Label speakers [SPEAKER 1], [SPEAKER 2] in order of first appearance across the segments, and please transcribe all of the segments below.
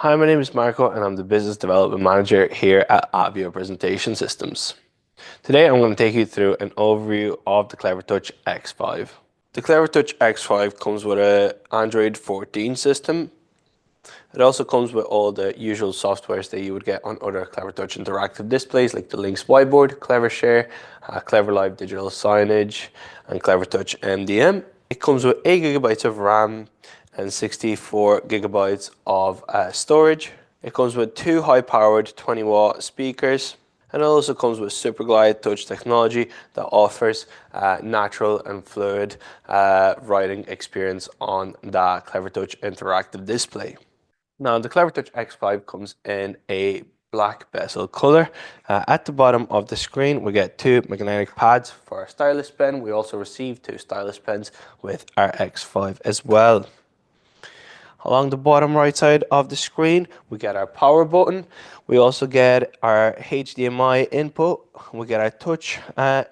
[SPEAKER 1] Hi, my name is Marco and I'm the Business Development Manager here at Avio Presentation Systems. Today I'm going to take you through an overview of the Clevertouch X5. The Clevertouch X5 comes with an Android 14 system. It also comes with all the usual softwares that you would get on other Clevertouch interactive displays like the Lynx whiteboard, CleverShare, CleverLive digital signage, and Clevertouch MDM. It comes with 8 gigabytes of RAM and 64 gigabytes of storage. It comes with 2 high-powered 20-watt speakers, and it also comes with SuperGlide touch technology that offers natural and fluid writing experience on the Clevertouch interactive display. Now, the Clevertouch X5 comes in a black bezel color. At the bottom of the screen, we get 2 magnetic pads for our stylus pen. We also receive 2 stylus pens with our X5 as well. Along the bottom right side of the screen, we get our power button. We also get our HDMI input. We get our touch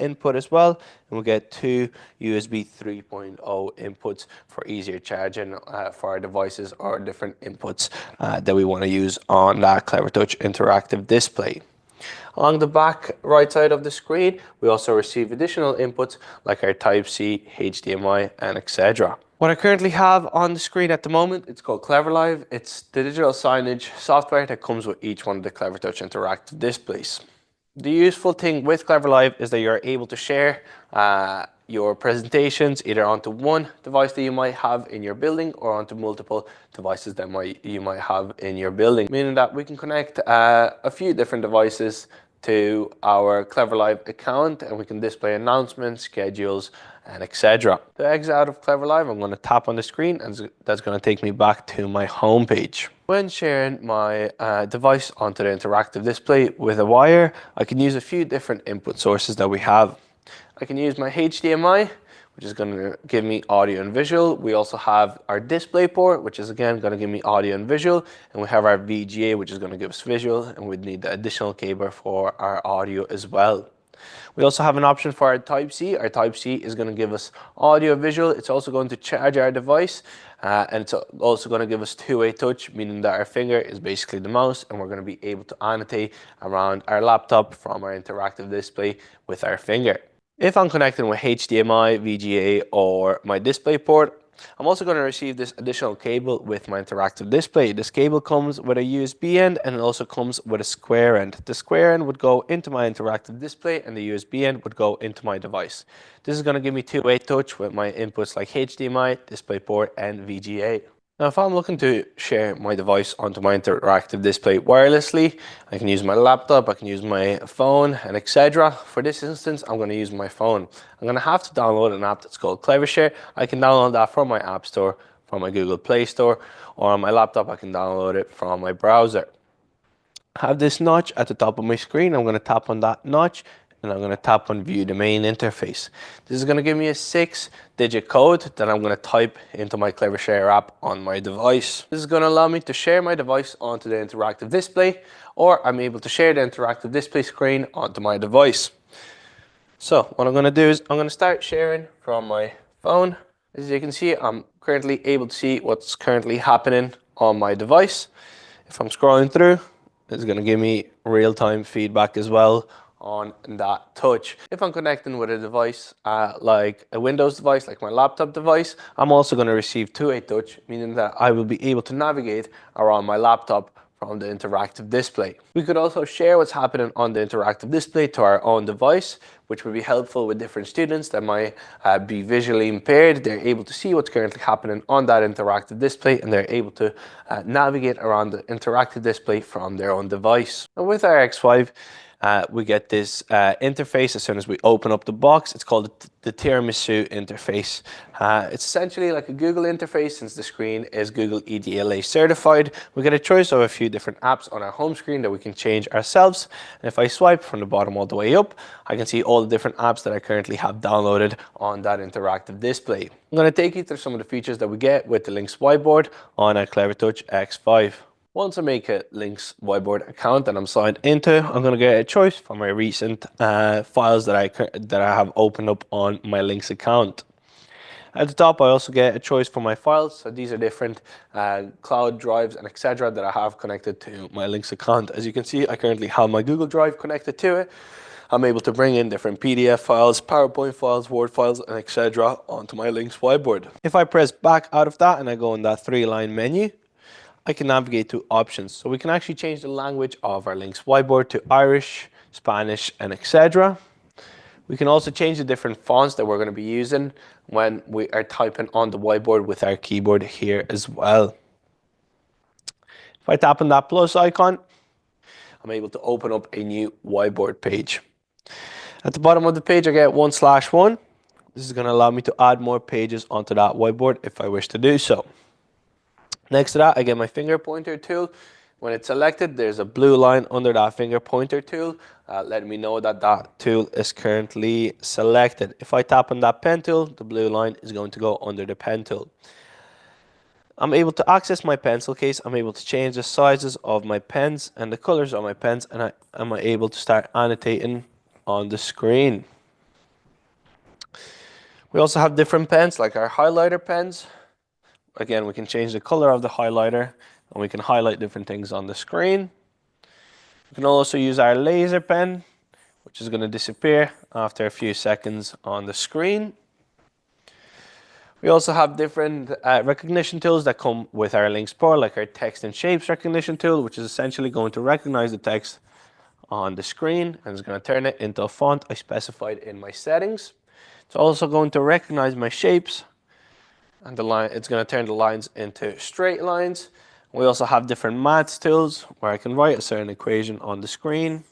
[SPEAKER 1] input as well. And we get 2 USB 3.0 inputs for easier charging for our devices or different inputs that we want to use on that Clevertouch interactive display. Along the back right side of the screen, we also receive additional inputs like our Type-C, HDMI, and etc. What I currently have on the screen at the moment, it's called CleverLive. It's the digital signage software that comes with each one of the Clevertouch interactive displays. The useful thing with CleverLive is that you're able to share your presentations either onto one device that you might have in your building or onto multiple devices that you might have in your building, meaning that we can connect a few different devices to our CleverLive account and we can display announcements, schedules, and etc. To exit out of CleverLive, I'm going to tap on the screen and that's going to take me back to my home page. When sharing my device onto the interactive display with a wire, I can use a few different input sources that we have. I can use my HDMI, which is going to give me audio and visual. We also have our display port, which is again going to give me audio and visual. And we have our VGA, which is going to give us visual. And we'd need the additional cable for our audio as well. We also have an option for our Type-C. Our Type-C is going to give us audio visual. It's also going to charge our device. And it's also going to give us two-way touch, meaning that our finger is basically the mouse and we're going to be able to annotate around our laptop from our interactive display with our finger. If I'm connecting with HDMI, VGA, or my display port, I'm also going to receive this additional cable with my interactive display. This cable comes with a USB end and it also comes with a square end. The square end would go into my interactive display and the USB end would go into my device. This is going to give me two-way touch with my inputs like HDMI, DisplayPort, and VGA. Now, if I'm looking to share my device onto my interactive display wirelessly, I can use my laptop, I can use my phone, and etc. For this instance, I'm going to use my phone. I'm going to have to download an app that's called CleverShare. I can download that from my App Store, from my Google Play Store, or on my laptop, I can download it from my browser. I have this notch at the top of my screen. I'm going to tap on that notch and I'm going to tap on view the main interface. This is going to give me a 6-digit code that I'm going to type into my CleverShare app on my device. This is going to allow me to share my device onto the interactive display, or I'm able to share the interactive display screen onto my device. So what I'm going to do is I'm going to start sharing from my phone. As you can see, I'm currently able to see what's currently happening on my device. If I'm scrolling through, it's going to give me real-time feedback as well on that touch. If I'm connecting with a device like a Windows device, like my laptop device, I'm also going to receive two-way touch, meaning that I will be able to navigate around my laptop from the interactive display. We could also share what's happening on the interactive display to our own device, which would be helpful with different students that might be visually impaired. They're able to see what's currently happening on that interactive display and they're able to navigate around the interactive display from their own device. And with our X5, we get this interface as soon as we open up the box. It's called the Tiramisu interface. It's essentially like a Google interface since the screen is Google EDLA certified. We get a choice of a few different apps on our home screen that we can change ourselves. And if I swipe from the bottom all the way up, I can see all the different apps that I currently have downloaded on that interactive display. I'm going to take you through some of the features that we get with the Lynx whiteboard on our Clevertouch X5. Once I make a Lynx whiteboard account that I'm signed into, I'm going to get a choice from my recent files that I have opened up on my Lynx account. At the top, I also get a choice for my files. So these are different cloud drives and etc. that I have connected to my Lynx account. As you can see, I currently have my Google Drive connected to it. I'm able to bring in different PDF files, PowerPoint files, Word files, and etc. onto my Lynx whiteboard. If I press back out of that and I go in that 3-line menu, I can navigate to options. So we can actually change the language of our Lynx whiteboard to Irish, Spanish, and etc. We can also change the different fonts that we're going to be using when we are typing on the whiteboard with our keyboard here as well. If I tap on that plus icon, I'm able to open up a new whiteboard page. At the bottom of the page, I get 1/1. This is going to allow me to add more pages onto that whiteboard if I wish to do so. Next to that, I get my finger pointer tool. When it's selected, there's a blue line under that finger pointer tool, letting me know that that tool is currently selected. If I tap on that pen tool, the blue line is going to go under the pen tool. I'm able to access my pencil case. I'm able to change the sizes of my pens and the colors of my pens, and I'm able to start annotating on the screen. We also have different pens, like our highlighter pens. Again, we can change the color of the highlighter, and we can highlight different things on the screen. We can also use our laser pen, which is going to disappear after a few seconds on the screen. We also have different recognition tools that come with our Lynx Pro, like our text and shapes recognition tool, which is essentially going to recognize the text on the screen and is going to turn it into a font I specified in my settings. It's also going to recognize my shapes, and it's going to turn the lines into straight lines. We also have different maths tools where I can write a certain equation on the screen.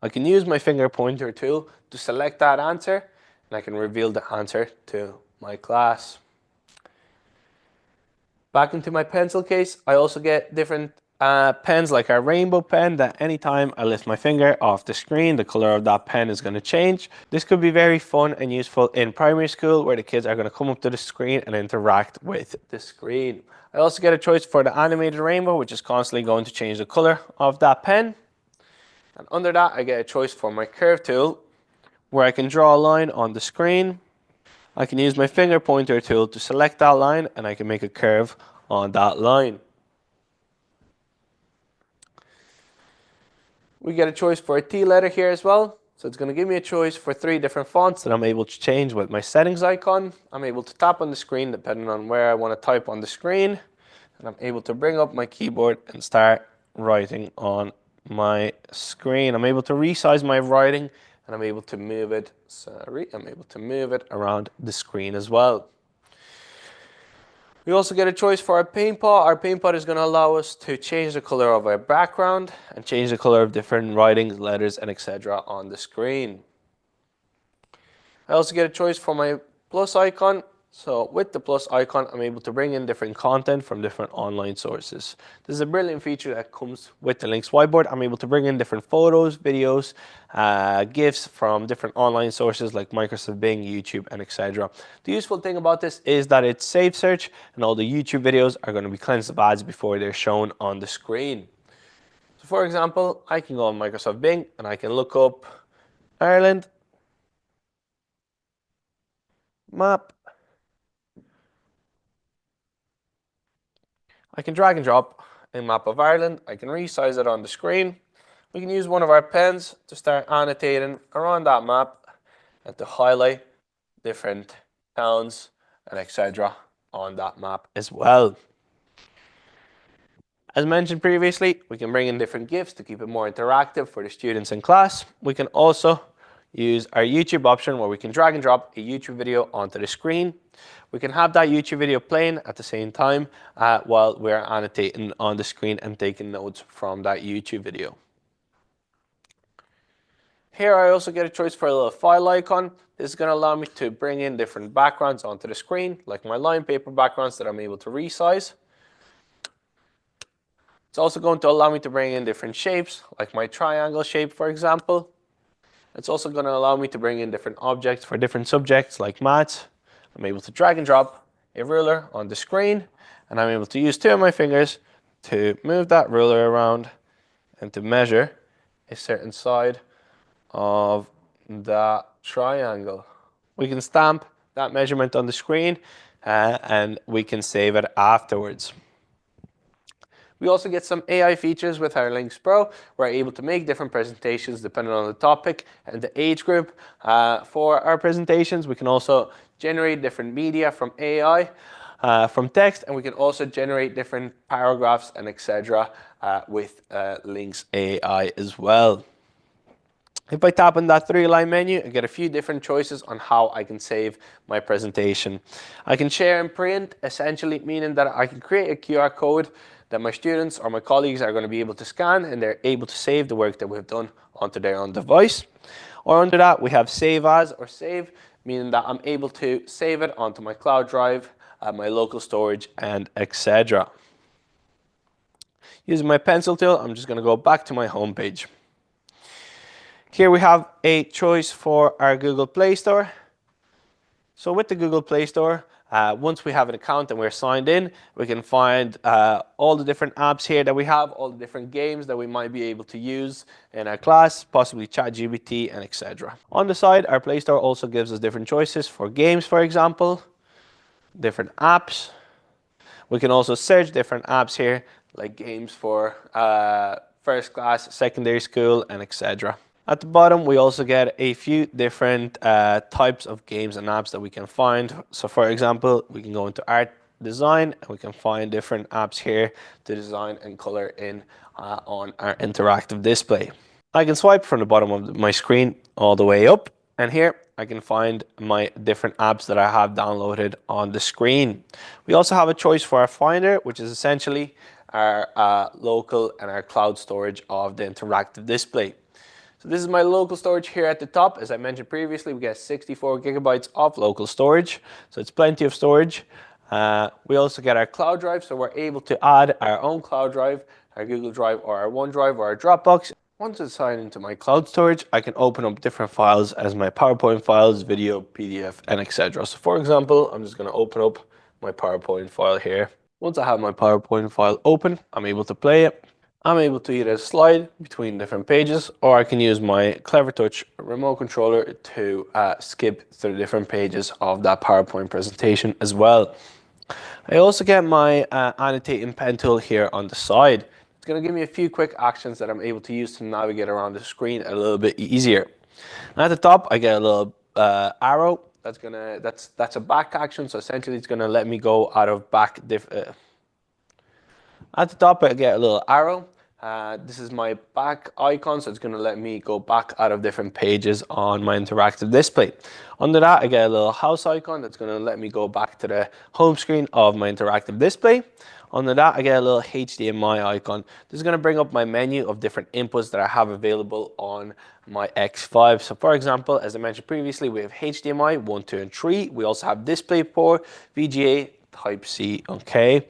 [SPEAKER 1] I can use my finger pointer tool to select that answer, and I can reveal the answer to my class. Back into my pencil case, I also get different pens, like our rainbow pen, that anytime I lift my finger off the screen, the color of that pen is going to change. This could be very fun and useful in primary school, where the kids are going to come up to the screen and interact with the screen. I also get a choice for the animated rainbow, which is constantly going to change the color of that pen. And under that, I get a choice for my curve tool, where I can draw a line on the screen. I can use my finger pointer tool to select that line, and I can make a curve on that line. We get a choice for a T letter here as well. So it's going to give me a choice for 3 different fonts that I'm able to change with my settings icon. I'm able to tap on the screen depending on where I want to type on the screen. And I'm able to bring up my keyboard and start writing on my screen. I'm able to resize my writing, and I'm able to move it, around the screen as well. We also get a choice for our paint pot. Our paint pot is going to allow us to change the color of our background and change the color of different writings, letters, and etc. on the screen. I also get a choice for my plus icon. So with the plus icon, I'm able to bring in different content from different online sources. This is a brilliant feature that comes with the Lynx whiteboard. I'm able to bring in different photos, videos, GIFs from different online sources like Microsoft Bing, YouTube, and etc. The useful thing about this is that it's safe search, and all the YouTube videos are going to be cleansed of ads before they're shown on the screen. So for example, I can go on Microsoft Bing and I can look up Ireland map. I can drag and drop a map of Ireland. I can resize it on the screen. We can use one of our pens to start annotating around that map and to highlight different towns and etc. on that map as well. As mentioned previously, we can bring in different GIFs to keep it more interactive for the students in class. We can also use our YouTube option, where we can drag and drop a YouTube video onto the screen. We can have that YouTube video playing at the same time while we're annotating on the screen and taking notes from that YouTube video. Here I also get a choice for a little file icon. This is going to allow me to bring in different backgrounds onto the screen, like my line paper backgrounds that I'm able to resize. It's also going to allow me to bring in different shapes, like my triangle shape, for example. It's also going to allow me to bring in different objects for different subjects, like maths. I'm able to drag and drop a ruler on the screen, and I'm able to use 2 of my fingers to move that ruler around and to measure a certain side of that triangle. We can stamp that measurement on the screen and we can save it afterwards. We also get some AI features with our Lynx Pro. We're able to make different presentations depending on the topic and the age group. For our presentations, we can also generate different media from AI, from text, and we can also generate different paragraphs and etc. With Lynx AI as well. If I tap on that three-line menu, I get a few different choices on how I can save my presentation. I can share and print, essentially meaning that I can create a QR code that my students or my colleagues are going to be able to scan, and they're able to save the work that we've done onto their own device. Or under that, we have save as or save, meaning that I'm able to save it onto my cloud drive, my local storage, and etc. Using my pencil tool, I'm just going to go back to my home page. Here we have a choice for our Google Play Store. So with the Google Play Store, once we have an account and we're signed in, we can find all the different apps here that we have, all the different games that we might be able to use in our class, possibly ChatGPT and etc. On the side, our Play Store also gives us different choices for games, for example, different apps. We can also search different apps here, like games for first class, secondary school, and etc. At the bottom, we also get a few different types of games and apps that we can find. So for example, we can go into art design and we can find different apps here to design and color in on our interactive display. I can swipe from the bottom of my screen all the way up, and here I can find my different apps that I have downloaded on the screen. We also have a choice for our Finder, which is essentially our local and our cloud storage of the interactive display. So this is my local storage here at the top. As I mentioned previously, we get 64 gigabytes of local storage, so it's plenty of storage. We also get our cloud drive, so we're able to add our own cloud drive, our Google Drive or our OneDrive or our Dropbox. Once it's signed into my cloud storage, I can open up different files as my PowerPoint files, video, PDF, and etc. So for example, I'm just going to open up my PowerPoint file here. Once I have my PowerPoint file open, I'm able to play it. I'm able to either slide between different pages, or I can use my Clevertouch remote controller to skip through different pages of that PowerPoint presentation as well. I also get my annotating pen tool here on the side. It's going to give me a few quick actions that I'm able to use to navigate around the screen a little bit easier. And at the top, I get a little arrow. That's a back action, so essentially it's going to let me go out of back At the top, I get a little arrow. This is my back icon, so it's going to let me go back out of different pages on my interactive display. Under that, I get a little house icon that's going to let me go back to the home screen of my interactive display. Under that, I get a little HDMI icon. This is going to bring up my menu of different inputs that I have available on my X5. So for example, as I mentioned previously, we have HDMI 1, 2, and 3. We also have DisplayPort, VGA, Type-C, okay.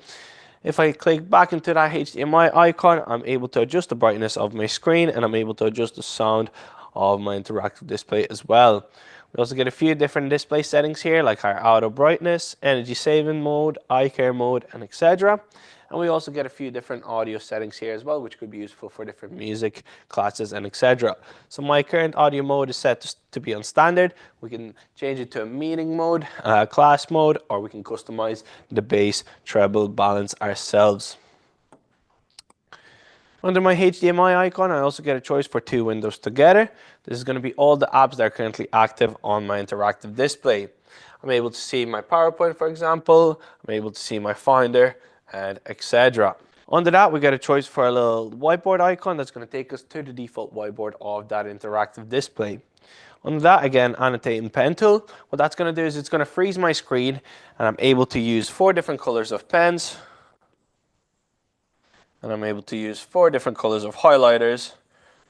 [SPEAKER 1] If I click back into that HDMI icon, I'm able to adjust the brightness of my screen, and I'm able to adjust the sound of my interactive display as well. We also get a few different display settings here, like our auto brightness, energy saving mode, eye care mode, and etc. And we also get a few different audio settings here as well, which could be useful for different music classes and etc. So my current audio mode is set to be on standard. We can change it to a meeting mode, class mode, or we can customize the bass, treble, balance ourselves. Under my HDMI icon, I also get a choice for two windows together. This is going to be all the apps that are currently active on my interactive display. I'm able to see my PowerPoint, for example. I'm able to see my Finder, and etc. Under that, we get a choice for a little whiteboard icon that's going to take us to the default whiteboard of that interactive display. Under that, again, annotating pen tool. What that's going to do is it's going to freeze my screen, and I'm able to use 4 different colors of pens. And I'm able to use 4 different colors of highlighters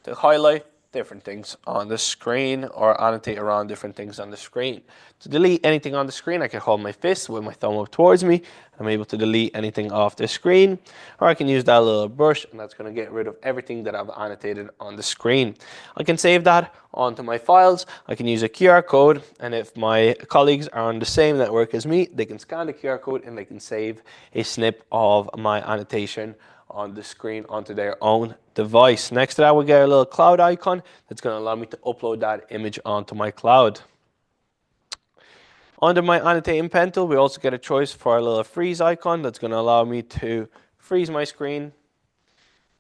[SPEAKER 1] to highlight different things on the screen or annotate around different things on the screen. To delete anything on the screen, I can hold my fist with my thumb up towards me. I'm able to delete anything off the screen, or I can use that little brush, and that's going to get rid of everything that I've annotated on the screen. I can save that onto my files. I can use a QR code, and if my colleagues are on the same network as me, they can scan the QR code and they can save a snip of my annotation on the screen onto their own device. Next to that, we get a little cloud icon that's going to allow me to upload that image onto my cloud. Under my annotating pen tool, we also get a choice for a little freeze icon that's going to allow me to freeze my screen.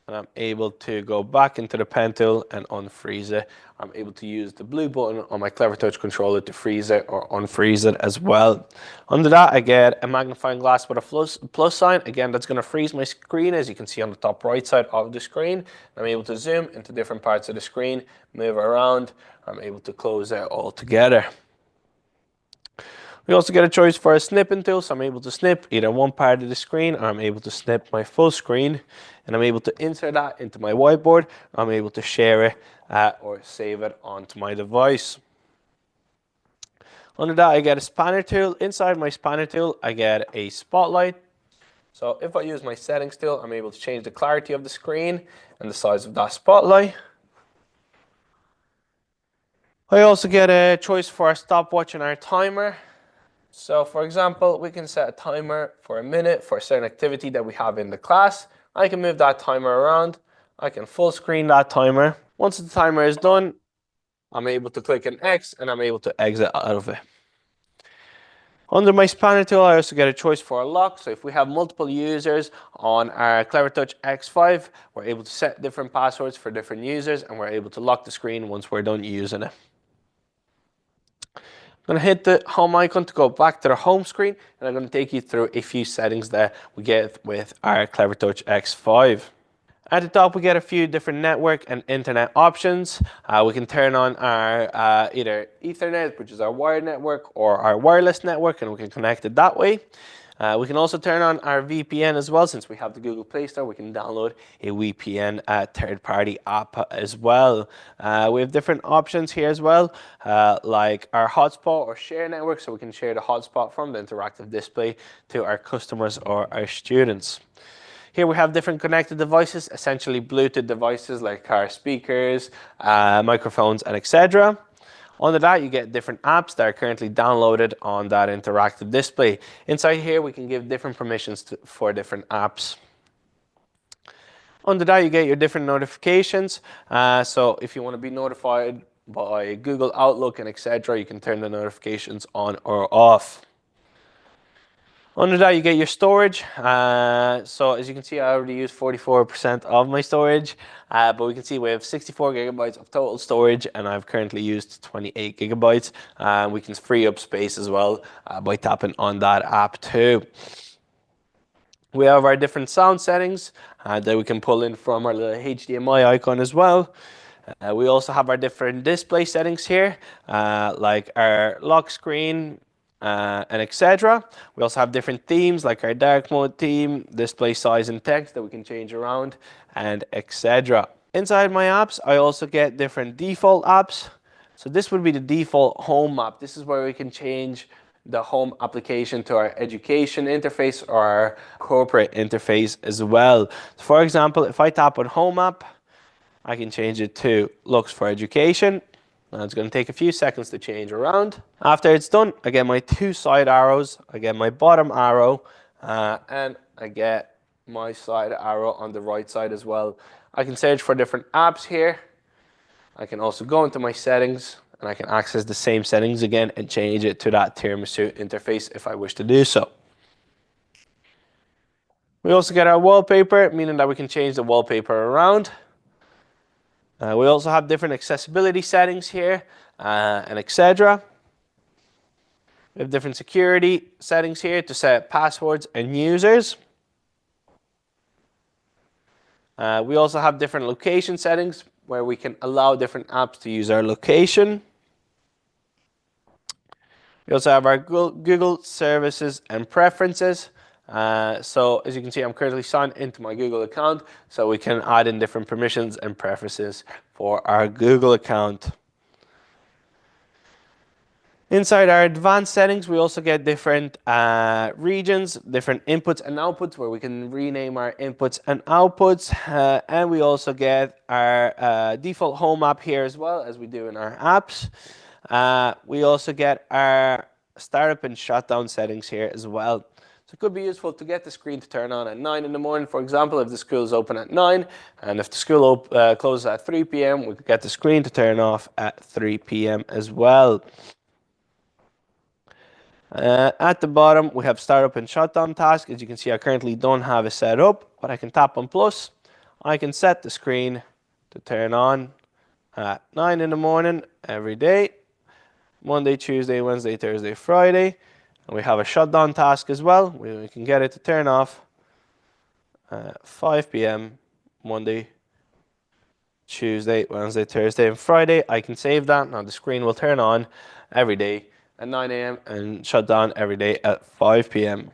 [SPEAKER 1] And I'm able to go back into the pen tool and unfreeze it. I'm able to use the blue button on my Clevertouch controller to freeze it or unfreeze it as well. Under that, I get a magnifying glass with a plus sign. Again, that's going to freeze my screen, as you can see on the top right side of the screen. I'm able to zoom into different parts of the screen, move around. I'm able to close it all together. We also get a choice for a snipping tool, so I'm able to snip either one part of the screen, or I'm able to snip my full screen, and I'm able to insert that into my whiteboard. I'm able to share it or save it onto my device. Under that, I get a spanner tool. Inside my spanner tool, I get a spotlight. So if I use my settings tool, I'm able to change the clarity of the screen and the size of that spotlight. I also get a choice for our stopwatch and our timer. So for example, we can set a timer for a minute for a certain activity that we have in the class. I can move that timer around. I can full screen that timer. Once the timer is done, I'm able to click an X and I'm able to exit out of it. Under my spanner tool, I also get a choice for a lock. So if we have multiple users on our Clevertouch X5, we're able to set different passwords for different users, and we're able to lock the screen once we're done using it. I'm going to hit the home icon to go back to the home screen, and I'm going to take you through a few settings that we get with our Clevertouch X5. At the top, we get a few different network and internet options. We can turn on our either Ethernet, which is our wired network, or our wireless network, and we can connect it that way. We can also turn on our VPN as well. Since we have the Google Play Store, we can download a VPN third-party app as well. We have different options here as well, like our hotspot or share network, so we can share the hotspot from the interactive display to our customers or our students. Here we have different connected devices, essentially Bluetooth devices like our speakers, microphones, and etc. Under that, you get different apps that are currently downloaded on that interactive display. Inside here, we can give different permissions for different apps. Under that, you get your different notifications. So if you want to be notified by Google Outlook and etc., you can turn the notifications on or off. Under that, you get your storage. So as you can see, I already used 44% of my storage, but we can see we have 64 gigabytes of total storage, and I've currently used 28 gigabytes. We can free up space as well by tapping on that app too. We have our different sound settings that we can pull in from our little HDMI icon as well. We also have our different display settings here, like our lock screen, and etc. We also have different themes like our dark mode theme, display size and text that we can change around, and etc. Inside my apps, I also get different default apps. So this would be the default home app. This is where we can change the home application to our education interface or our corporate interface as well. So for example, if I tap on home app, I can change it to looks for education. Now it's going to take a few seconds to change around. After it's done, I get my two side arrows, I get my bottom arrow, and I get my side arrow on the right side as well. I can search for different apps here. I can also go into my settings, and I can access the same settings again and change it to that tiramisu interface if I wish to do so. We also get our wallpaper, meaning that we can change the wallpaper around. We also have different accessibility settings here, and etc. We have different security settings here to set passwords and users. We also have different location settings where we can allow different apps to use our location. We also have our Google services and preferences. So as you can see, I'm currently signed into my Google account, so we can add in different permissions and preferences for our Google account. Inside our advanced settings, we also get different regions, different inputs and outputs where we can rename our inputs and outputs. And we also get our default home app here as well, as we do in our apps. We also get our startup and shutdown settings here as well. So it could be useful to get the screen to turn on at 9 in the morning, for example, if the school is open at 9, and if the school closes at 3 p.m., we could get the screen to turn off at 3 p.m. as well. At the bottom, we have startup and shutdown task. As you can see, I currently don't have it set up, but I can tap on plus. I can set the screen to turn on at 9 in the morning every day, Monday, Tuesday, Wednesday, Thursday, Friday. And we have a shutdown task as well. We can get it to turn off at 5 p.m. Monday, Tuesday, Wednesday, Thursday, and Friday. I can save that. Now the screen will turn on every day at 9 a.m. and shut down every day at 5 p.m.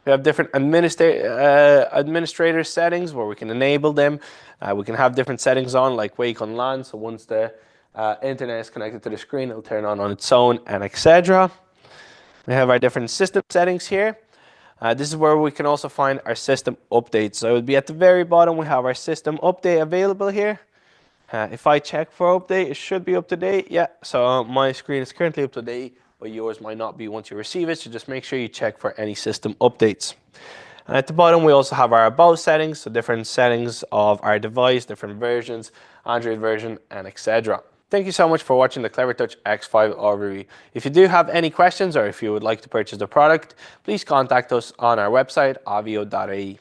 [SPEAKER 1] We have different administrator settings where we can enable them. We can have different settings on, like wake on LAN. So once the internet is connected to the screen, it'll turn on its own, and etc. We have our different system settings here. This is where we can also find our system updates. So it would be at the very bottom, we have our system update available here. If I check for update, it should be up to date. Yeah, so my screen is currently up to date, but yours might not be once you receive it. So just make sure you check for any system updates. And at the bottom, we also have our about settings, so different settings of our device, different versions, Android version, and etc. Thank you so much for watching the Clevertouch X5 overview. If you do have any questions or if you would like to purchase the product, please contact us on our website, avio.ie.